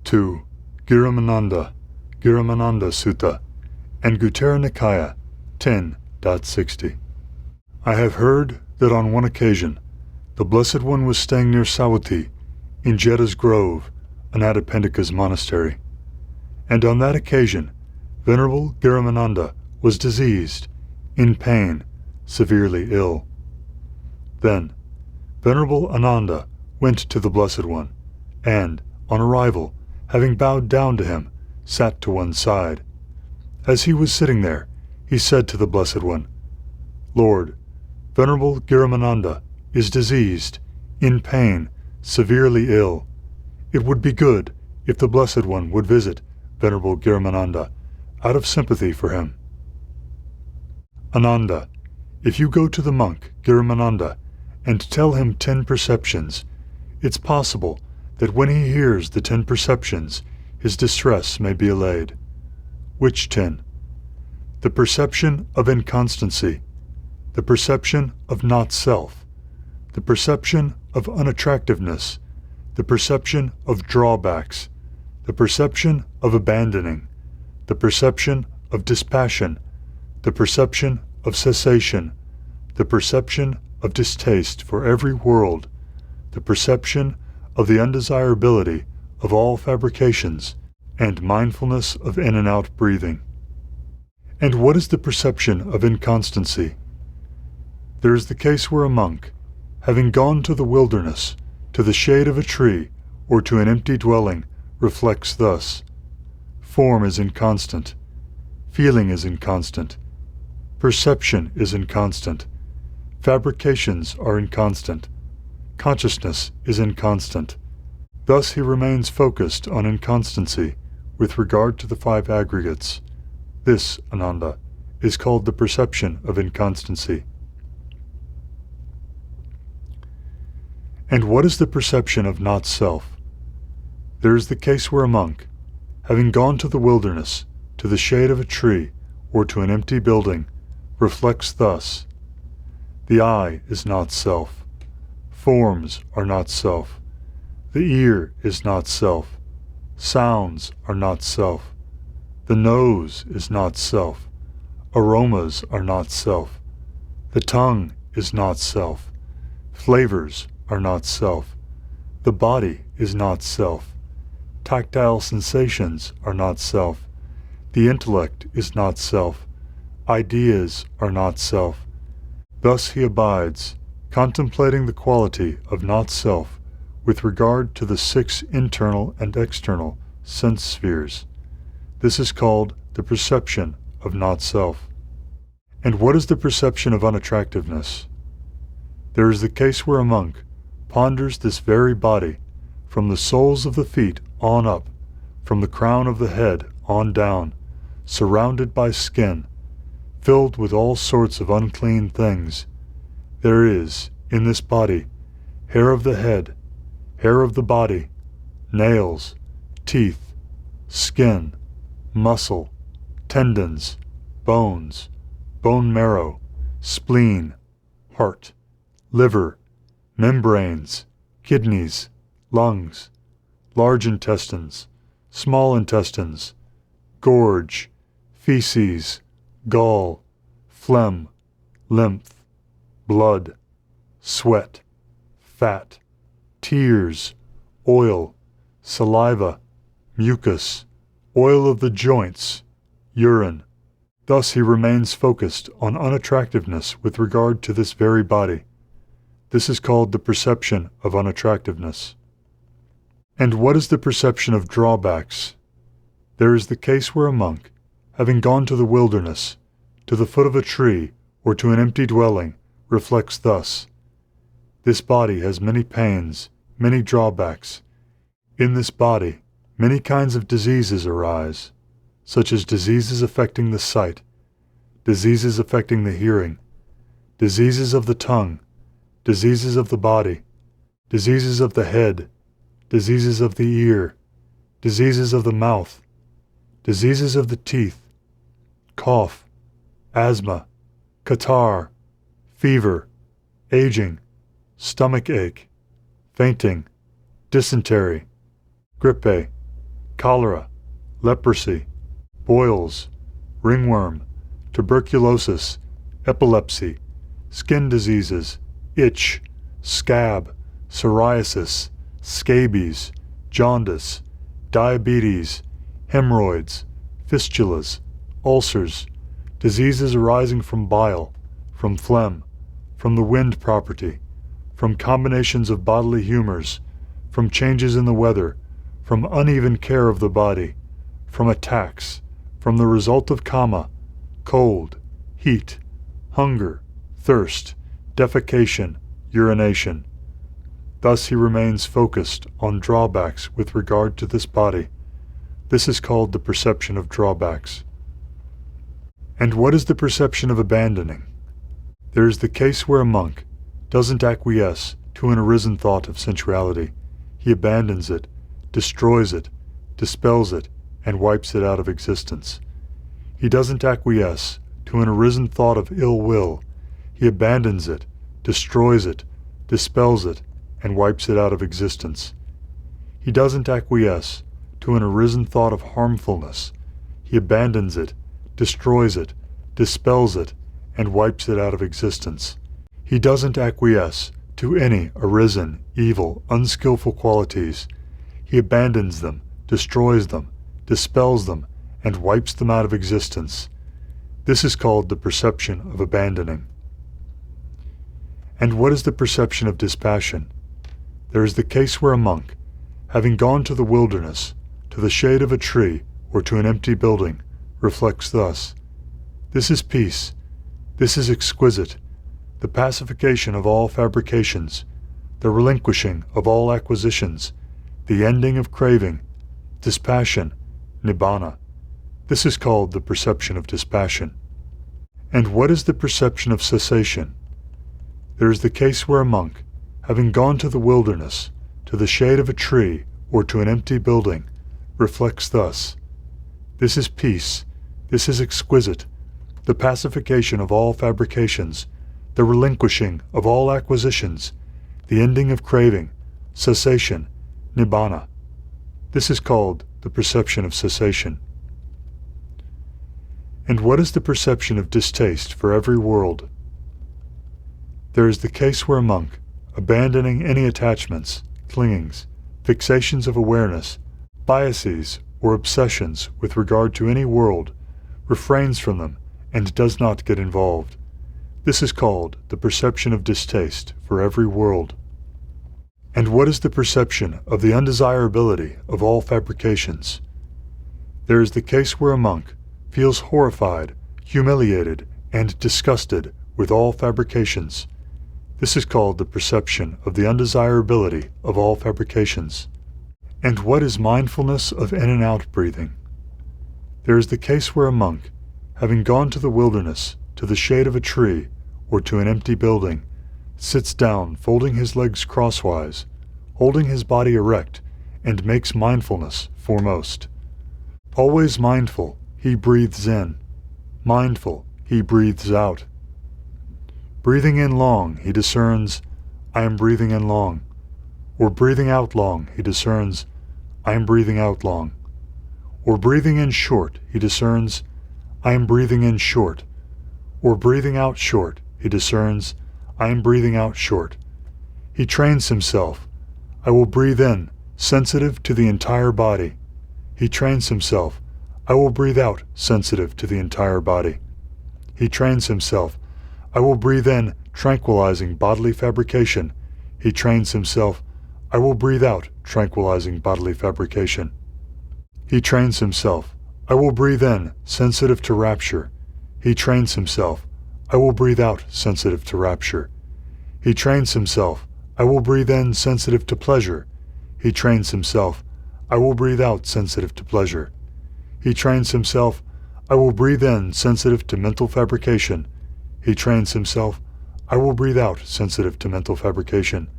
to Girimānanda, Girimānanda Sutta, and Guttara Nikaya 10.60. I have heard that on one occasion the Blessed One was staying near Savatthi in Jetta's Grove, Anathapindika's monastery, and on that occasion Venerable Girimānanda was diseased, in pain, severely ill. Then Venerable Ānanda went to the Blessed One, and, on arrival, having bowed down to him, sat to one side. As he was sitting there, he said to the Blessed One, "Lord, Venerable Girimānanda is diseased, in pain, severely ill. It would be good if the Blessed One would visit Venerable Girimānanda out of sympathy for him." Ānanda, if you go to the monk Girimānanda and tell him 10 perceptions, it's possible that when he hears the 10 perceptions, his distress may be allayed. Which 10? The perception of inconstancy, the perception of not-self, the perception of unattractiveness, the perception of drawbacks, the perception of abandoning, the perception of dispassion, the perception of cessation, the perception of distaste for every world, the perception of the undesirability of all fabrications, and mindfulness of in and out breathing. And what is the perception of inconstancy? There is the case where a monk, having gone to the wilderness, to the shade of a tree, or to an empty dwelling, reflects thus: form is inconstant, feeling is inconstant, perception is inconstant, fabrications are inconstant, consciousness is inconstant. Thus he remains focused on inconstancy with regard to the 5 aggregates. This, Ānanda, is called the perception of inconstancy. And what is the perception of not-self? There is the case where a monk, having gone to the wilderness, to the shade of a tree, or to an empty building, reflects thus: the eye is not self, forms are not self, the ear is not self, sounds are not self, the nose is not self, aromas are not self, the tongue is not self, flavors are not self, the body is not self, tactile sensations are not self, the intellect is not self, ideas are not self. Thus he abides, contemplating the quality of not-self with regard to the 6 internal and external sense spheres. This is called the perception of not-self. And what is the perception of unattractiveness? There is the case where a monk ponders this very body, from the soles of the feet on up, from the crown of the head on down, surrounded by skin, filled with all sorts of unclean things. There is, in this body, hair of the head, hair of the body, nails, teeth, skin, muscle, tendons, bones, bone marrow, spleen, heart, liver, membranes, kidneys, lungs, large intestines, small intestines, gorge, feces, gall, phlegm, lymph, blood, sweat, fat, tears, oil, saliva, mucus, oil of the joints, urine. Thus he remains focused on unattractiveness with regard to this very body. This is called the perception of unattractiveness. And what is the perception of drawbacks? There is the case where a monk, having gone to the wilderness, to the foot of a tree, or to an empty dwelling, reflects thus: this body has many pains, many drawbacks. In this body, many kinds of diseases arise, such as diseases affecting the sight, diseases affecting the hearing, diseases of the tongue, diseases of the body, diseases of the head, diseases of the ear, diseases of the mouth, diseases of the teeth, cough, asthma, catarrh, fever, aging, stomach ache, fainting, dysentery, grippe, cholera, leprosy, boils, ringworm, tuberculosis, epilepsy, skin diseases, itch, scab, psoriasis, scabies, jaundice, diabetes, hemorrhoids, fistulas, ulcers, diseases arising from bile, from phlegm, from the wind property, from combinations of bodily humors, from changes in the weather, from uneven care of the body, from attacks, from the result of kama, cold, heat, hunger, thirst, defecation, urination. Thus he remains focused on drawbacks with regard to this body. This is called the perception of drawbacks. And what is the perception of abandoning? There is the case where a monk doesn't acquiesce to an arisen thought of sensuality. He abandons it, destroys it, dispels it, and wipes it out of existence. He doesn't acquiesce to an arisen thought of ill will. He abandons it, destroys it, dispels it, and wipes it out of existence. He doesn't acquiesce to an arisen thought of harmfulness. He abandons it, destroys it, dispels it, and wipes it out of existence. He doesn't acquiesce to any arisen, evil, unskillful qualities. He abandons them, destroys them, dispels them, and wipes them out of existence. This is called the perception of abandoning. And what is the perception of dispassion? There is the case where a monk, having gone to the wilderness, to the shade of a tree, or to an empty building, reflects thus: this is peace, this is exquisite, the pacification of all fabrications, the relinquishing of all acquisitions, the ending of craving, dispassion, nibbana. This is called the perception of dispassion. And what is the perception of cessation? There is the case where a monk, having gone to the wilderness, to the shade of a tree, or to an empty building, reflects thus: this is peace, this is exquisite, the pacification of all fabrications, the relinquishing of all acquisitions, the ending of craving, cessation, nibbana. This is called the perception of cessation. And what is the perception of distaste for every world? There is the case where a monk, abandoning any attachments, clingings, fixations of awareness, biases, or obsessions with regard to any world, refrains from them and does not get involved. This is called the perception of distaste for every world. And what is the perception of the undesirability of all fabrications? There is the case where a monk feels horrified, humiliated, and disgusted with all fabrications. This is called the perception of the undesirability of all fabrications. And what is mindfulness of in and out breathing? There is the case where a monk, having gone to the wilderness, to the shade of a tree, or to an empty building, sits down folding his legs crosswise, holding his body erect, and makes mindfulness foremost. Always mindful, he breathes in. Mindful, he breathes out. Breathing in long, he discerns, I am breathing in long. Or breathing out long, he discerns, I am breathing out long. Or breathing in short, he discerns, I am breathing in short. Or breathing out short, he discerns, I am breathing out short. He trains himself, I will breathe in, sensitive to the entire body. He trains himself, I will breathe out, sensitive to the entire body. He trains himself, I will breathe in, tranquilizing bodily fabrication. He trains himself, I will breathe out, tranquilizing bodily fabrication. He trains himself, I will breathe in, sensitive to rapture. He trains himself, I will breathe out, sensitive to rapture. He trains himself, I will breathe in, sensitive to pleasure. He trains himself, I will breathe out, sensitive to pleasure. He trains himself, I will breathe in, sensitive to mental fabrication. He trains himself, I will breathe out, sensitive to mental fabrication.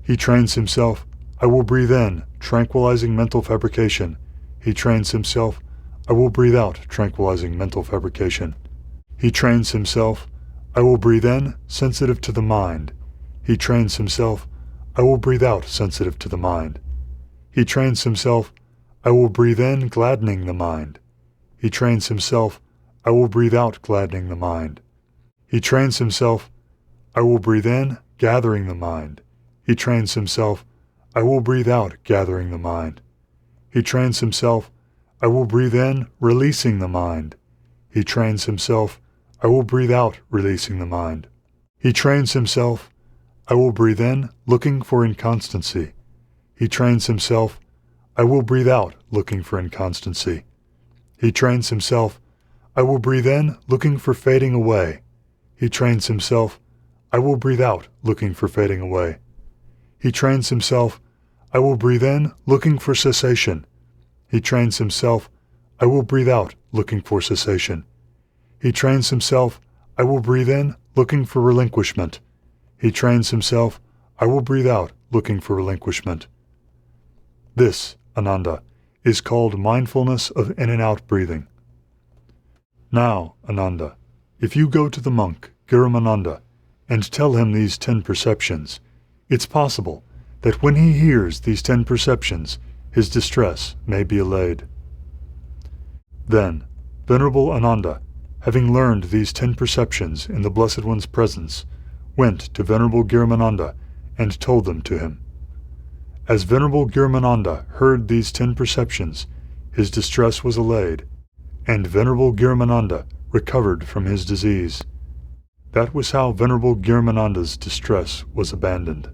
He trains himself, I will breathe in, tranquilizing mental fabrication. He trains himself, I will breathe out, tranquilizing mental fabrication. He trains himself, I will breathe in, sensitive to the mind. He trains himself, I will breathe out, sensitive to the mind. He trains himself, I will breathe in, gladdening the mind. He trains himself, I will breathe out, gladdening the mind. He trains himself, I will breathe in, gathering the mind. He trains himself, I will breathe out, gathering the mind. He trains himself, I will breathe in, releasing the mind. He trains himself, I will breathe out, releasing the mind. He trains himself, I will breathe in, looking for inconstancy. He trains himself, I will breathe out, looking for inconstancy. He trains himself, I will breathe in, looking for fading away. He trains himself, I will breathe out, looking for fading away. He trains himself, I will breathe in, looking for cessation. He trains himself, I will breathe out, looking for cessation. He trains himself, I will breathe in, looking for relinquishment. He trains himself, I will breathe out, looking for relinquishment. This, Ānanda, is called mindfulness of in and out breathing. Now, Ānanda, if you go to the monk, Girimānanda, and tell him these 10 perceptions, it's possible that when he hears these 10 perceptions, his distress may be allayed. Then, Venerable Ānanda, having learned these 10 perceptions in the Blessed One's presence, went to Venerable Girimānanda and told them to him. As Venerable Girimānanda heard these 10 perceptions, his distress was allayed, and Venerable Girimānanda recovered from his disease. That was how Venerable Girimānanda's distress was abandoned.